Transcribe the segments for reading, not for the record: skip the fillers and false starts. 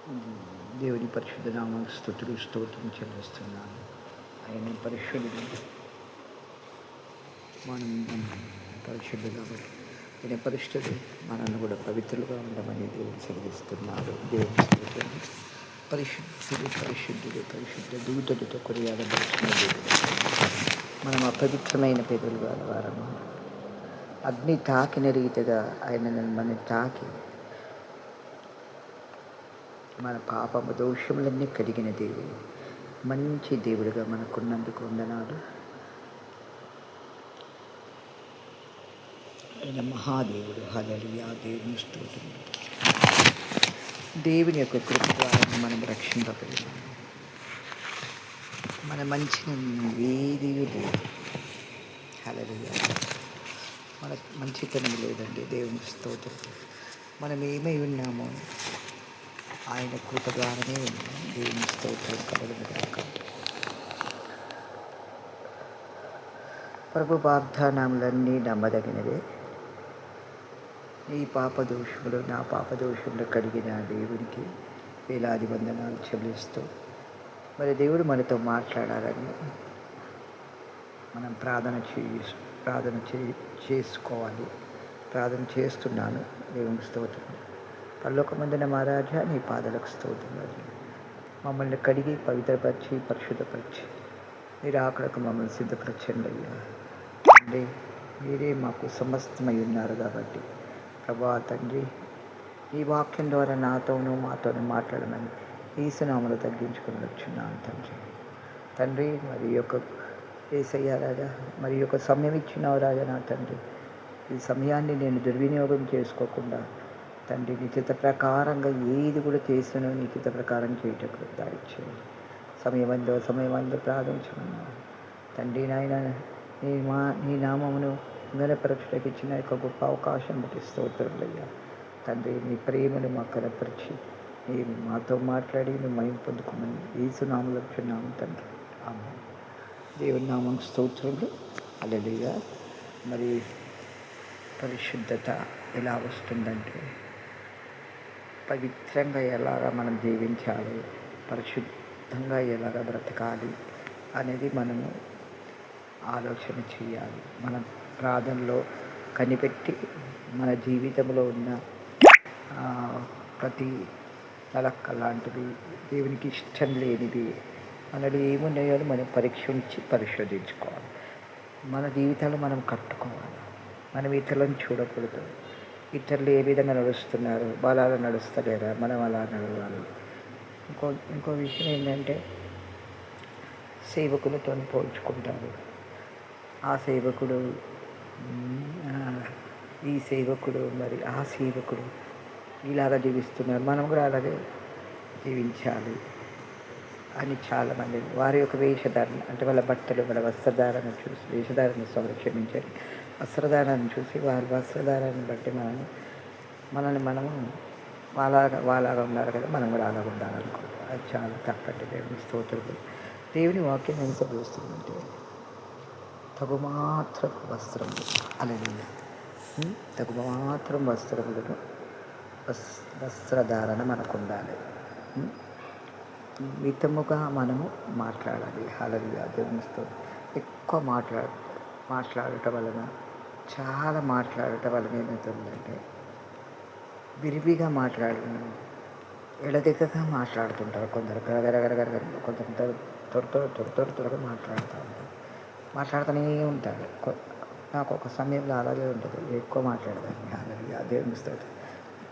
దేవుని పరిశుద్ధ నామానికి స్తుతులు స్తోత్రం చెల్లిస్తున్నాను. ఆయన పరిశుద్ధుడు, మనం పరిశుద్ధుడు కాబట్టి ఆయన పరిశుద్ధుడు మనల్ని కూడా పవిత్రులుగా ఉండమని దేవుడు సెలవిస్తున్నాడు. దేవుని స్తోత్రం. పరిశుద్ధుడు పరిశుద్ధుడు పరిశుద్ధ దూతలతో కొనియాడబడుతున్న దేవుడు. మనం అపవిత్రమైన పేదలు వారము. అగ్ని తాకిన రీతిగా ఆయన మనం తాకి మన పాపము దోషములన్నీ కడిగిన దేవుడు, మంచి దేవుడిగా మనకున్నందుకు వందనాలు. ఆయన మహాదేవుడు. హల్లెలూయా. దేవుని స్తోత్రం. దేవుని యొక్క కృప ద్వారా మనం రక్షింపబడినాము. మన మంచిని ఏది లేదు. హల్లెలూయా. మన మంచితనం లేదండి. దేవుని స్తోత్రం. మనం ఏమై ఉన్నామో ఆయన కృప ద్వారానే ఉన్నాం. దేవుని స్తోత్రం కలుగునుగాక. ప్రభు వాగ్దానములన్నీ నమ్మదగినవే. నీ పాపదోషములు నా పాపదోషములు కడిగిన దేవునికి వేలాది వందనాలు చెల్లిస్తూ, మరి దేవుడు మనతో మాట్లాడాలని మనం ప్రార్థన చేసుకోవాలి. ప్రార్థన చేస్తున్నాను. దేవుని స్తోత్రం. పరలోకమందున మహారాజా, నీ పాదాలకు స్తోత్రం. మమ్మల్ని కడిగి పవిత్రపరిచి పరిశుద్ధపరిచి మీరు ఆకడకు మమ్మల్ని సిద్ధపరచండి అయ్యా. అంటే మీరే మాకు సమస్తమై ఉన్నారు కాబట్టి ప్రభా తండ్రి, ఈ వాక్యం ద్వారా నాతోనూ మాతోనూ మాట్లాడమని యేసునామములో తగ్గించుకుని వచ్చున్నాను తండ్రి. మరి యొక్క యేసయ్య రాజా, మరి యొక్క సమయం ఇచ్చినావు రాజా నా తండ్రి. ఈ సమయాన్ని నేను దుర్వినియోగం చేసుకోకుండా తండ్రి, నీ చిత్త ప్రకారంగా ఏది కూడా చేసినో నీ చిత్త ప్రకారం చేయటకు దాయిచ్చేయండి. సమయమందో ప్రార్థించుకున్నాను తండ్రి. నాయన నీ నామమును గణపరచుటకు ఇచ్చిన యొక్క గొప్ప అవకాశం బట్టి స్తోత్రులయ్యా తండ్రి. నీ ప్రేమను మాకు కనపరిచి మీరు మాతో మాట్లాడి నువ్వు మహిమ పొందుకోమని యేసునామములో చున్నాము తండ్రి. ఆమేన్. దేవుని నామం స్తోత్రులు. హల్లెలూయా. మరి పరిశుద్ధత ఎలా వస్తుందంటే, పవిత్రంగా ఎలాగా మనం జీవించాలి, పరిశుద్ధంగా ఎలాగ బ్రతకాలి అనేది మనము ఆలోచన చేయాలి. మన ప్రార్థనలో కనిపెట్టి మన జీవితంలో ఉన్న ప్రతి తలక్క లాంటివి, దేవునికి ఇష్టం లేనివి మనలో ఏమున్నాయో మనం పరీక్షించి పరిశోధించుకోవాలి. మన జీవితాలు మనం కట్టుకోవాలి. మనం ఇతరులను చూడకూడదు. ఇతరులు ఏ విధంగా నడుస్తున్నారు, బలాలు నడుస్తలేరా, మనం అలా నడవాలి. ఇంకో విషయం ఏంటంటే, సేవకులతో పోల్చుకుంటారు. ఆ సేవకుడు, ఈ సేవకుడు, మరి ఆ సేవకుడు ఇలాగ జీవిస్తున్నారు, మనం కూడా అలాగే జీవించాలి అని చాలామంది వారి యొక్క వేషధారణ, అంటే వాళ్ళ బట్టలు, వాళ్ళ వస్త్రధారణ చూసి, క్షమించాలి, వస్త్రధారణను చూసి వారి వస్త్రధారణను బట్టి మనము వాళ్ళగా ఉన్నారు కదా, మనం కూడా అలాగ ఉండాలనుకోండి. అది చాలా తప్పండి. దేవుని స్తోత్రులు. దేవుని వాక్యం ఎంత చూస్తుందంటే, తగుమాత్రం వస్త్రములు, అలాగే తగుమాత్రం వస్త్రధారణ మనకు ఉండాలి. మితముగా మనము మాట్లాడాలి. హల్లెలూయా. దేవునితో ఎక్కువ మాట్లాడటం వలన, చాలా మాట్లాడటం వలన ఏమవుతుందంటే, విరివిగా ఎడదిగగా మాట్లాడుతుంటారు కొందరు. గరగరగరగర కొందరు త్వరగా మాట్లాడుతూనే ఉంటారు. నాకు ఒక సమయంలో అలాగే ఉంటుంది. ఎక్కువ మాట్లాడదాన్ని. హల్లెలూయా. దేవుని స్తోత్రం.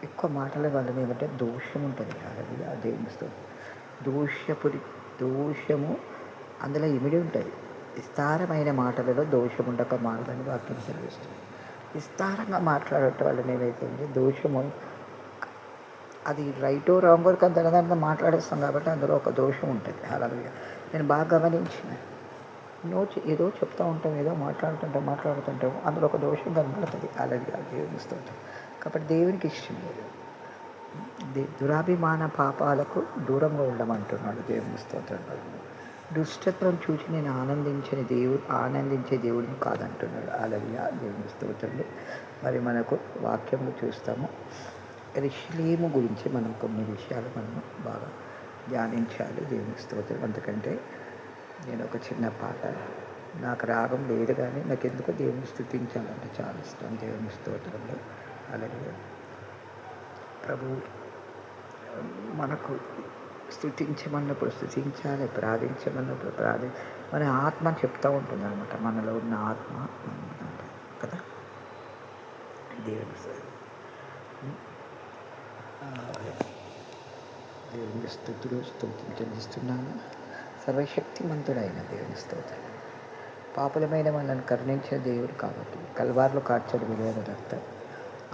ఎక్కువ మాటల వలన ఏమంటే దోషం ఉంటుంది. హల్లెలూయా. దేవుని స్తోత్రం. దోషము అందులో ఇమిడి ఉంటుంది. విస్తారమైన మాటలలో దోషం ఉండక మానదని వాక్యం సెలవిస్తుంది. విస్తారంగా మాట్లాడటం వల్ల ఏమైతుంది, దోషము అది రైటో రాంగో దాంట్లో మాట్లాడేస్తాం కాబట్టి అందులో ఒక దోషం ఉంటుంది. హల్లెలూయా. నేను బాగా గమనించిన, ఏదో చెప్తూ ఉంటాం, ఏదో మాట్లాడుతుంటాం, అందులో ఒక దోషం కనబడుతుంది. హల్లెలూయా. దేవుని స్తోత్రం. కాబట్టి దేవునికి ఇష్టం లేదు. దురాభిమాన పాపాలకు దూరంగా ఉండమంటున్నాడు. దేవుని స్తోత్రం. దుష్టత్వం చూసి నేను ఆనందించే దేవుడిని కాదంటున్నాడు. హల్లెలూయా. దేవుని స్తోత్రం. మరి మనకు వాక్యము చూస్తాము. యెరూషలేము గురించి మనం కొన్ని విషయాలు మనం బాగా ధ్యానించాలి. దేవునికి స్తోత్రం. ఎందుకంటే నేను ఒక చిన్న పాట, నాకు రాగం లేదు కానీ నాకెందుకో దేవుని స్తుతించాలంటే చాలా ఇష్టం. దేవుని స్తోత్రంలో అలాగే ప్రభు మనకు స్తుతించమన్నప్పుడు స్తుతించాలి, ప్రార్థించమన్నప్పుడు మన ఆత్మ చెప్తూ ఉంటుంది అనమాట. మనలో ఉన్న ఆత్మ కదా దేవుని దేవుని స్తుతులు చెల్లిస్తున్నాను. సర్వశక్తిమంతుడైన దేవుని స్తోత్రం. పాపులమైన మనల్ని కరుణించిన దేవుడు కాబట్టి కల్వార్లో కార్చని విలువైన రక్తం,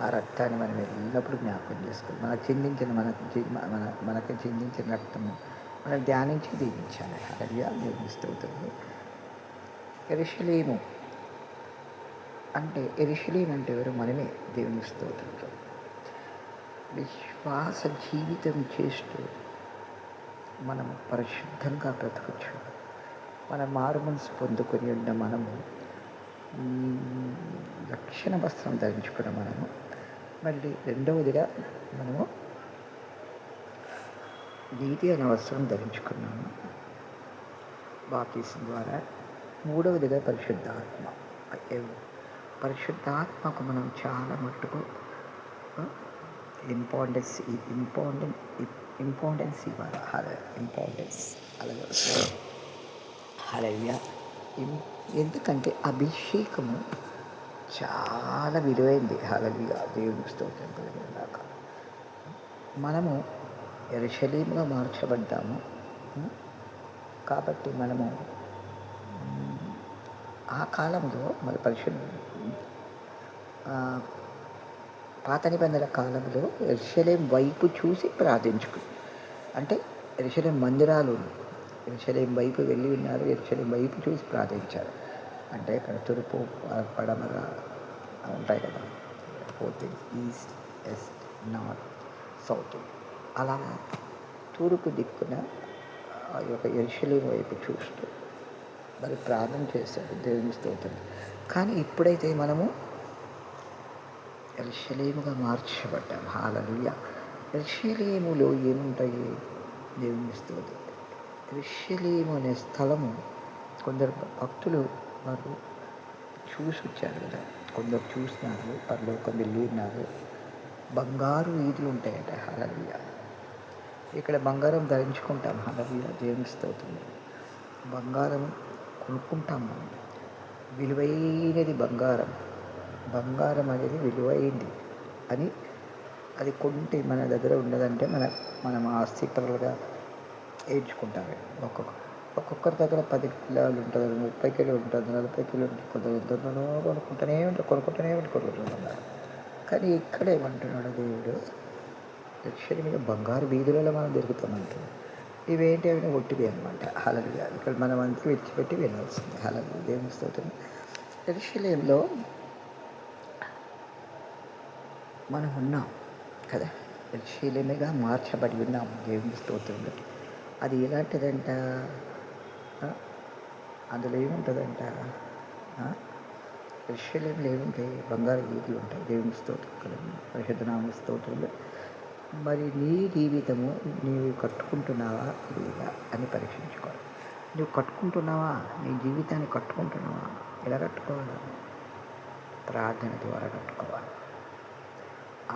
ఆ రక్తాన్ని మనం ఎల్లప్పుడూ జ్ఞాపకం చేసుకోవాలి. మనకు చిందించిన రక్తము మనం ధ్యానించి దీవించాలి. హల్లెలూయా. దేవుని స్తోత్రం. యెరూషలేము అంటే ఎవరు? మనమే. దేవుని స్తోత్రంలో విశ్వాస జీవితం చేస్తూ మనము పరిశుద్ధంగా బ్రతకచ్చు. మన మారు మనసు పొందుకొని ఉన్న మనము రక్షణ వస్త్రం ధరించుకున్న మనము, మళ్ళీ రెండవదిగా మనము నీతి అనే వస్త్రం ధరించుకున్నాము బాప్తిసం ద్వారా. మూడవదిగా పరిశుద్ధాత్మకు మనం చాలా మట్టుకు ఇంపార్టెన్స్ ఇవ్వాలి. అలాగే హల్లెలూయా. ఎందుకంటే అభిషేకము చాలా విలువైంది. హల్లెలూయా. దేవుని స్తోత్రం కలిగినగాక. మనము యెరూషలేముగా మార్చబడ్డాము కాబట్టి మనము ఆ కాలంలో మన పాత నిబంధనల కాలంలో యెరూషలేము వైపు చూసి ప్రార్థించుకుంది. అంటే యెరూషలేము మందిరాలు యెరూషలేము వైపు వెళ్ళి ఉన్నారు, యెరూషలేము వైపు చూసి ప్రార్థించారు. అంటే ఇక్కడ తూర్పు పడమర ఉంటాయి కదా, ఈస్ట్ వెస్ట్ నార్త్ సౌత్, అలా తూర్పు దిక్కున ఆ యొక్క యెరూషలేము వైపు చూస్తూ మరి ప్రార్థన చేశాడు. దేవుని స్తోత్రం. కానీ ఇప్పుడైతే మనము యెరూషలేముగా మార్చబడ్డాం. హల్లెలూయా. యెరూషలేములో ఏముంటాయి? దేవుని స్తోత్రం. యెరూషలేము అనే స్థలము కొందరు భక్తులు వారు చూసి వచ్చారు కదా, కొందరు చూసినారు, పరలోకం వెళ్ళి ఉన్నారు. బంగారు వీధులు ఉంటాయట. హల్లెలూయా. ఇక్కడ బంగారం ధరించుకుంటాం. హల్లెలూయా. దేవుని స్తోత్రం. బంగారం కొనుక్కుంటాం మనం. విలువైనది బంగారం అనేది విలువైంది అని అది కొంటే మన దగ్గర ఉండదంటే మనం ఆస్తిపరులుగా ఏడ్చుకుంటారు. ఒక్కొక్కరి దగ్గర 10 కిలోలు ఉంటుంది, 30 కిలో ఉంటుంది, 40 కిలో ఉంటుంది. కొందరు ఎంతనో కొనుక్కుంటూనే ఉంటారు. కానీ ఇక్కడ ఏమంటున్నాడు దేవుడు? యెరూషలేము మీద బంగారు వీధులలో మనం దొరుకుతామంటున్నాడు. ఇవేంటి అవి ఒట్టివి అనమాట. హల్లెలూయా. ఇక్కడ మనం అంతా విడిచిపెట్టి వెళ్ళాల్సింది. హల్లెలూయా. దేవుని స్తోత్రం. యెరూషలేములో మనం ఉన్నాం కదా, యెరూషలేముగా మార్చబడి ఉన్నాం. దేవుని స్తోత్రంలో అది ఎలాంటిదంట? అందులో ఏముంటుందంట? యెరూషలేములో ఏముంటాయి? బంగారు వీధులు ఉంటాయి. దేవుని స్తోత్రం కలండి. పరిశుద్ధనామ స్తోత్రంలో మరి నీ జీవితము నీవు కట్టుకుంటున్నావా లేదా అని పరీక్షించుకోవాలి. నువ్వు కట్టుకుంటున్నావా? నీ జీవితాన్ని కట్టుకుంటున్నావా? ఎలా కట్టుకోవాలి? ప్రార్థన ద్వారా కట్టుకోవాలి.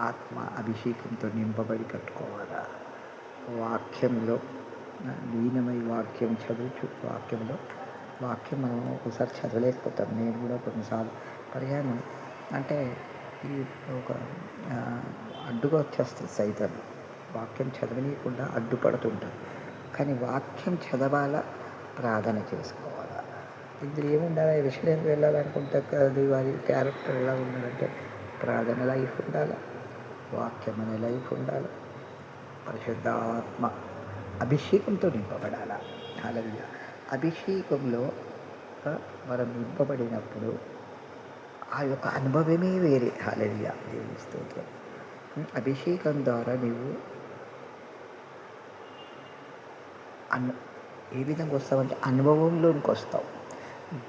ఆత్మ అభిషేకంతో నింపబడి కట్టుకోవాలా. వాక్యంలో లీనమై వాక్యం చదువుచు వాక్యం మనం ఒకసారి చదవలేకపోతాం. నేను కూడా కొన్నిసార్లు పర్యాయం అంటే ఈ ఒక అడ్డుగా వచ్చేస్తుంది సైతం. వాక్యం చదవనీయకుండా అడ్డుపడుతుంటారు. కానీ వాక్యం చదవాలా, ప్రార్థన చేసుకోవాలా. ఇందులో ఏముండాలా? యెరూషలేముకి వెళ్ళాలనుకుంటే అది వారి క్యారెక్టర్ ఎలా ఉండాలంటే ప్రార్థన లైఫ్ ఉండాలి, వాక్యం అనే లైఫ్ ఉండాలి, పరిశుద్ధాత్మ అభిషేకంతో నింపబడాలి. హల్లెలూయా. అభిషేకంలో మనం నింపబడినప్పుడు ఆ యొక్క అనుభవమే వేరే. హల్లెలూయా. దేవుని స్తోత్రం. అభిషేకం ద్వారా నీవు ఏ విధంగా వస్తావంటే అనుభవంలోనికి వస్తావు.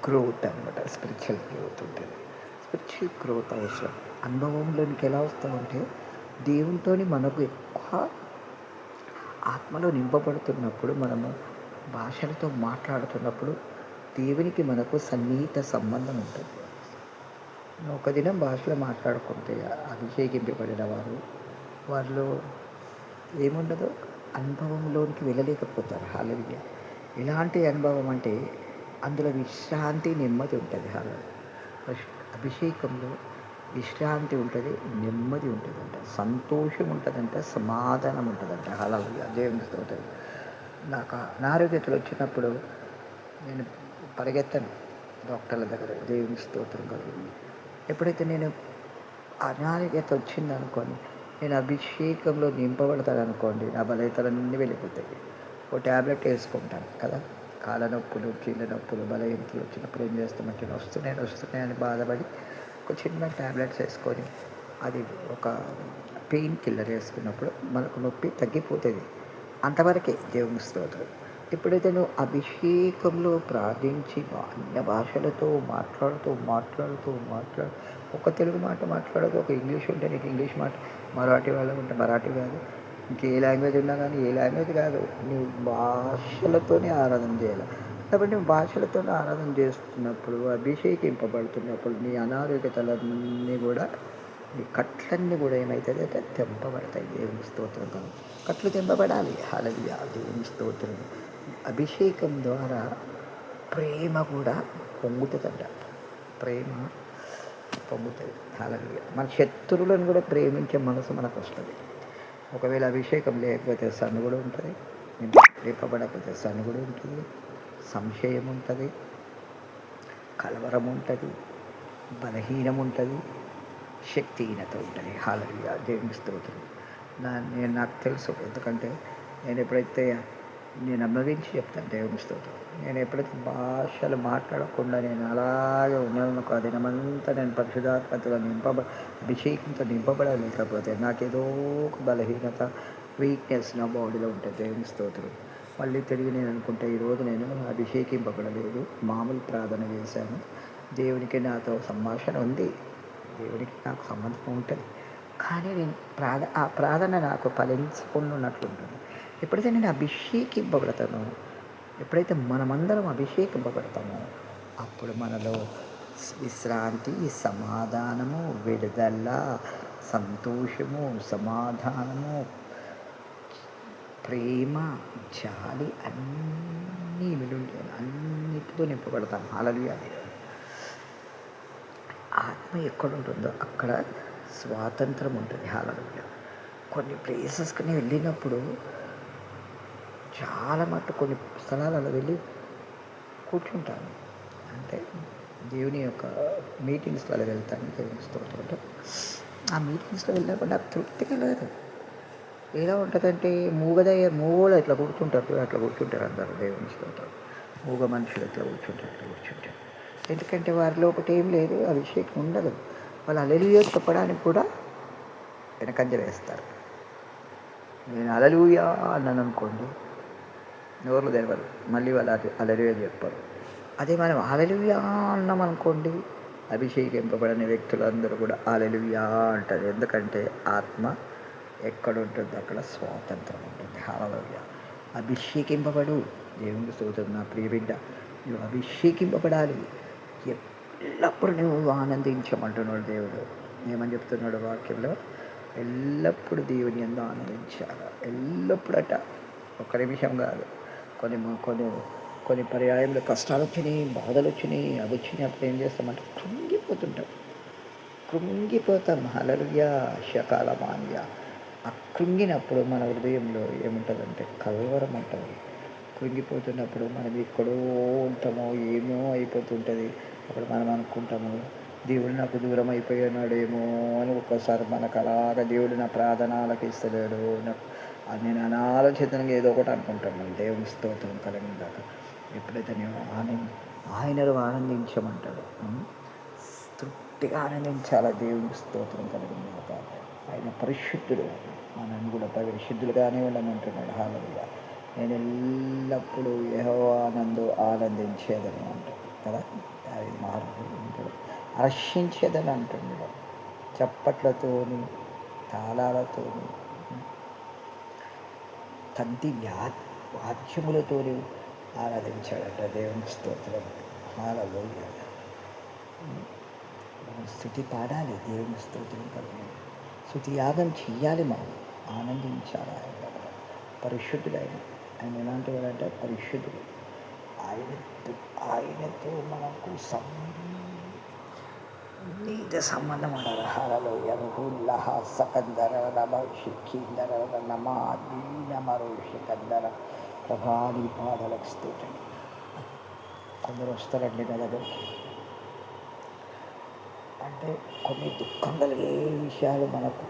గ్రోత్ అనమాట. స్పిరిచువల్ గ్రోత్ ఉంటుంది. స్పిరిచువల్ గ్రోత్ అవసరం. అనుభవంలోనికి ఎలా వస్తావంటే దేవునితోని మనకు ఎక్కువ ఆత్మలో నింపబడుతున్నప్పుడు మనము భాషలతో మాట్లాడుతున్నప్పుడు దేవునికి మనకు సన్నిహిత సంబంధం ఉంటుంది. ఒక దినం భాషలో మాట్లాడుకుంటే అభిషేకింపబడిన వారు వాళ్ళు ఏముండదో అనుభవంలోనికి వెళ్ళలేకపోతారు. హల్లెలూయా! ఎలాంటి అనుభవం అంటే అందులో విశ్రాంతి, నెమ్మది ఉంటుంది. అభిషేకంలో విశ్రాంతి ఉంటుంది, నెమ్మది ఉంటుందంట, సంతోషం ఉంటుందంట, సమాధానం ఉంటుందంట. హల్లెలూయా! దేవుని స్తోత్రం. నాకు అనారోగ్యతలు వచ్చినప్పుడు నేను పరిగెత్తను డాక్టర్ల దగ్గర. దేవుని స్తోత్రం కలుగుతుంది. ఎప్పుడైతే నేను అనారోగ్యత వచ్చిందనుకోండి, నేను అభిషేకంలో నింపబడతాననుకోండి, నా బలహీనతలన్నీ వెళ్ళిపోతాయి. ఓ ట్యాబ్లెట్ వేసుకుంటాను కదా. కాళ్ళ నొప్పులు, కీళ్ళ నొప్పులు, బలహీనతలు వచ్చినప్పుడు ఏం చేస్తామంటే వస్తున్నాయని బాధపడి ఒక చిన్న ట్యాబ్లెట్స్ వేసుకొని అది ఒక పెయిన్ కిల్లర్ వేసుకున్నప్పుడు మనకు నొప్పి తగ్గిపోతుంది. అంతవరకే. దేవుని స్తోత్రం. ఎప్పుడైతే నువ్వు అభిషేకంలో ప్రార్థించి అన్య భాషలతో మాట్లాడుతూ ఒక తెలుగు మాట మాట్లాడదు, ఒక ఇంగ్లీష్ ఉంటే నీకు ఇంగ్లీష్ మాట, మరాఠీ వాళ్ళు ఉంటే మరాఠీ కాదు, ఇంకే లాంగ్వేజ్ ఉన్నా కానీ ఏ లాంగ్వేజ్ కాదు, నువ్వు భాషలతోనే ఆరాధన చేయాలి. కాబట్టి నువ్వు భాషలతోనే ఆరాధన చేస్తున్నప్పుడు, అభిషేకింపబడుతున్నప్పుడు నీ అనారోగ్యతలన్నీ కూడా, నీ కట్లన్నీ కూడా ఏమవుతుంది అంటే తెంపబడతాయి. దేవుని స్తోత్రం కాదు, కట్లు తెంపబడాలి. హల్లెలూయా! దేవుని స్తోత్రం. అభిషేకం ద్వారా ప్రేమ కూడా పొంగుతుందంట. ప్రేమ పొంగుతుంది. హల్లెలూయా! మన శత్రువులను కూడా ప్రేమించే మనసు మనకు వస్తుంది. ఒకవేళ అభిషేకం లేకపోతే సనుగుడు ఉంటుంది, లేపబడకపోతే సనుగుడు ఉంటుంది, సంశయం ఉంటుంది, కలవరం ఉంటుంది, బలహీనం ఉంటుంది, శక్తిహీనత ఉంటుంది. హల్లెలూయా! దేవుని స్తోత్రం. నాకు తెలుసు. ఎందుకంటే నేను ఎప్పుడైతే నేను అనుభవించి చెప్తాను. దేవుని స్తోత్రం. నేను ఎప్పుడైతే భాషలు మాట్లాడకుండా నేను అలాగే ఉన్నాను, ఆ దినమంతా నేను పరిశుద్ధాత్మతో అభిషేకంతో నింపబడలేకపోతే నాకేదో ఒక బలహీనత, వీక్నెస్ నా బాడీలో ఉంటుంది. దేవుని స్తోత్రం. మళ్ళీ తిరిగి నేను అనుకుంటే ఈరోజు నేను అభిషేకింపబడలేదు, మామూలు ప్రార్థన చేశాను, దేవునికి నాతో సంభాషణ ఉంది, దేవునికి నాకు సంబంధం ఉంటుంది, కానీ నేను ఆ ప్రార్థన నాకు ఫలించకుండా ఉన్నట్లుంటుంది. ఎప్పుడైతే నేను అభిషేకింపబడతానో, ఎప్పుడైతే మనమందరం అభిషేకింపబడతామో, అప్పుడు మనలో విశ్రాంతి, సమాధానము, విడుదల, సంతోషము, సమాధానము, ప్రేమ, జాలి అన్నీ అన్నిటితో నింపబడతాం. హల్లెలూయా! ఆత్మ ఎక్కడ ఉంటుందో అక్కడ స్వాతంత్రం ఉంటుంది. హల్లెలూయా! కొన్ని ప్లేసెస్కి నేను వెళ్ళినప్పుడు చాలా మట్టు కొన్ని స్థలాలలో వెళ్ళి కూర్చుంటాను. అంటే దేవుని యొక్క మీటింగ్స్లలో వెళ్తాను. దేవుని స్తోత్రం. ఆ మీటింగ్స్లో వెళ్ళినప్పుడు నాకు తృప్తిగా లేదు. ఎలా ఉంటుందంటే మూగోళ్ళు ఇట్లా కూర్చుంటారు అందరూ. దేవుని స్తోత్రం. మూగ మనుషులు ఇట్లా కూర్చుంటారు. ఎందుకంటే వారిలో ఒకటి ఏం లేదు, అభిషేకం ఉండదు. వాళ్ళు హల్లెలూయా చెప్పడానికి కూడా వెనకంజ వేస్తారు. నేను హల్లెలూయా అన్నాను అనుకోండి, నోర్లు తెరవరు, మళ్ళీ వాళ్ళు హల్లెలూయా చెప్పరు. అదే మనం హల్లెలూయా అన్నాం అనుకోండి, అభిషేకింపబడిన వ్యక్తులందరూ కూడా హల్లెలూయా అంటారు. ఎందుకంటే ఆత్మ ఎక్కడ ఉంటుందో అక్కడ స్వాతంత్రం ఉంటుంది. హల్లెలూయా! అభిషేకింపబడు. దేవుని స్తోత్రం. నా ప్రియ బిడ్డ, నువ్వు అభిషేకింపబడాలి. ఎల్లప్పుడూ నువ్వు ఆనందించమంటున్నాడు దేవుడు. ఏమని చెప్తున్నాడు వాక్యంలో? ఎల్లప్పుడూ దేవుని యందు ఆనందించాలి. ఎల్లప్పుడట, ఒక నిమిషం కాదు. కొన్ని కొన్ని కొన్ని పర్యాయంలో కష్టాలు వచ్చినాయి, బాధలు వచ్చినాయి, అది వచ్చినాయి, అప్పుడు ఏం చేస్తామంటే కృంగిపోతాం. హల్లెలూయా! శకాలమాన్య. ఆ కృంగినప్పుడు మన హృదయంలో ఏముంటుందంటే కలవరం ఉంటుంది. కృంగిపోతున్నప్పుడు మనం ఎక్కడో ఉంటామో, ఏమో అయిపోతుంటుంది. అప్పుడు మనం అనుకుంటాము, దేవుడు నాకు దూరం అయిపోయినాడేమో అని. ఒక్కోసారి మనకు అలాగా దేవుడు నా ప్రార్థన ఆలకిస్తలేడు, నేను అనాలోచితంగా ఏదో ఒకటి అనుకుంటాను. దేవుని స్తోత్రం కలిగిందాక. ఎప్పుడైతే నేను ఆయనలో ఆనందించమంటాడు, తృప్తిగా ఆనందించాలి. దేవుని స్తోత్రం కలిగిందాక. ఆయన పరిశుద్ధుడు, మనల్ని కూడా పరిశుద్ధులుగానే ఉండమంటున్నాడు. హల్లెలూయా! నేను ఎల్లప్పుడూ యెహోవానందు ఆనందించేదని అంటాడు కదా. అది మారుతుంటాడు. హర్షించేదని అంటున్నాడు. చప్పట్లతోని తాళాలతో తంతి వాద్యములతో ఆరాధించాడట. దేవుని స్తోత్రం. హల్లెలూయా. మనం స్తుతి పాడాలి, దేవుని స్తోత్రం కలిగి స్తుతి యాగం చెయ్యాలి, మనం ఆనందించాలి. పరిశుద్ధుడైన ఆయన ఎలాంటి వాడంటే పరిశుద్ధుడు. ఆయనతో మనకు నీత సంబంధం ఉండాలి. హల్లెలూయా. రుహుల్లహ సకందర నమ షిఖీందర నమ దీనమరు షికందర ప్రభాని పాదలకు స్తోత్రం. కొందరు వస్తారండి నా దగ్గరికి, అంటే కొన్ని దుఃఖం కలిగే విషయాలు మనకు